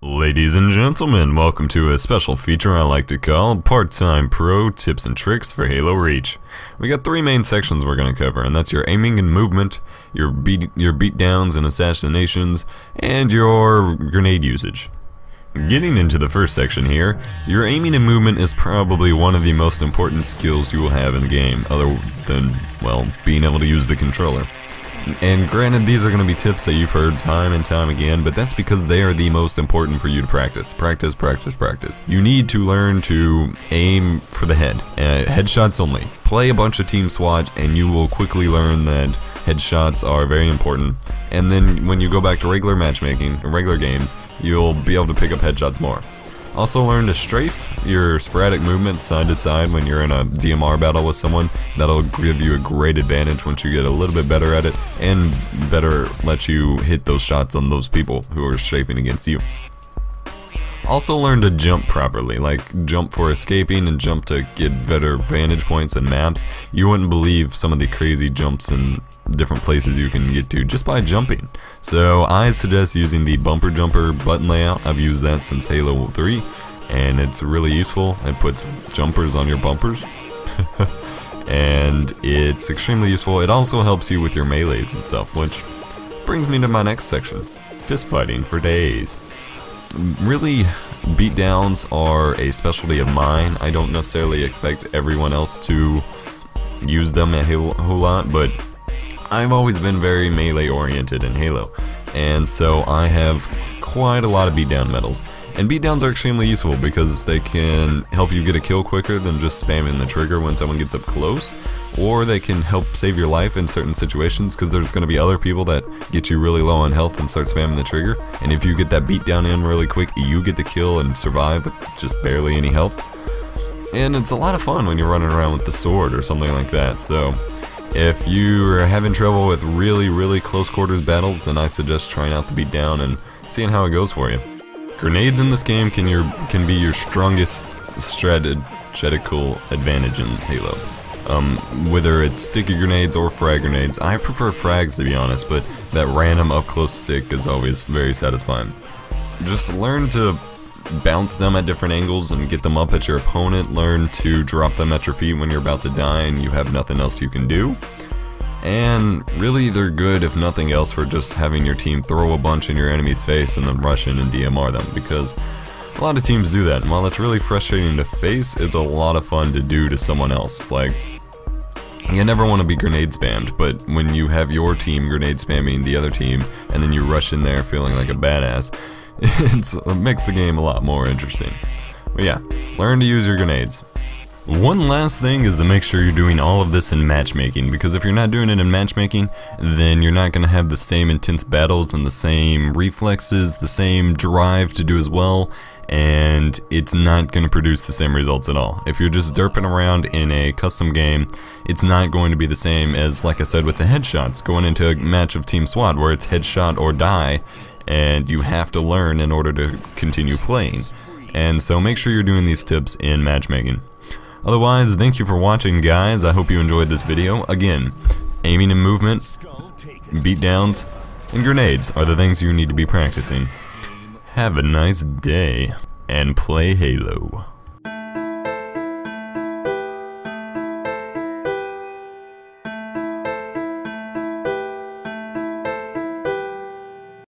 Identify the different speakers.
Speaker 1: Ladies and gentlemen, welcome to a special feature I like to call Part-Time Pro Tips and Tricks for Halo Reach. We got three main sections we're going to cover, and that's your aiming and movement, your beatdowns and assassinations, and your grenade usage. Getting into the first section here, your aiming and movement is probably one of the most important skills you will have in the game, other than, well, being able to use the controller. And granted, these are going to be tips that you've heard time and time again, but that's because they are the most important for you to practice. Practice, practice, practice. You need to learn to aim for the head. Headshots only. Play a bunch of Team SWAT and you will quickly learn that headshots are very important. And then when you go back to regular matchmaking, regular games, you'll be able to pick up headshots more. Also learn to strafe your sporadic movements side to side when you're in a DMR battle with someone. That'll give you a great advantage once you get a little bit better at it, and better let you hit those shots on those people who are strafing against you. Also learn to jump properly, like jump for escaping and jump to get better vantage points and maps. You wouldn't believe some of the crazy jumps in different places you can get to just by jumping. So I suggest using the bumper jumper button layout. I've used that since Halo 3 and it's really useful. It puts jumpers on your bumpers and it's extremely useful. It also helps you with your melees and stuff, which brings me to my next section, fist fighting for days. Really, beatdowns are a specialty of mine. I don't necessarily expect everyone else to use them a whole lot, but I've always been very melee oriented in Halo, and so I have quite a lot of beatdown medals. And beatdowns are extremely useful because they can help you get a kill quicker than just spamming the trigger when someone gets up close, or they can help save your life in certain situations because there's going to be other people that get you really low on health and start spamming the trigger, and if you get that beatdown in really quick, you get the kill and survive with just barely any health. And it's a lot of fun when you're running around with the sword or something like that. So if you're having trouble with really close quarters battles, then I suggest trying out the beatdown and seeing how it goes for you. Grenades in this game can be your strongest strategical advantage in Halo. Whether it's sticky grenades or frag grenades. I prefer frags, to be honest, but that random up close stick is always very satisfying. Just learn to bounce them at different angles and get them up at your opponent. Learn to drop them at your feet when you're about to die and you have nothing else you can do. And really, they're good, if nothing else, for just having your team throw a bunch in your enemy's face and then rush in and DMR them, because a lot of teams do that, and while it's really frustrating to face, it's a lot of fun to do to someone else. Like, you never want to be grenade spammed, but when you have your team grenade spamming the other team, and then you rush in there feeling like a badass, it makes the game a lot more interesting. But yeah, learn to use your grenades. One last thing is to make sure you're doing all of this in matchmaking, because if you're not doing it in matchmaking, then you're not going to have the same intense battles and the same reflexes, the same drive to do as well, and it's not going to produce the same results at all. If you're just derping around in a custom game, it's not going to be the same as, like I said, with the headshots, going into a match of Team SWAT where it's headshot or die, and you have to learn in order to continue playing. And so make sure you're doing these tips in matchmaking. Otherwise, thank you for watching, guys. I hope you enjoyed this video. Again, aiming and movement, beatdowns, and grenades are the things you need to be practicing. Have a nice day, and play Halo.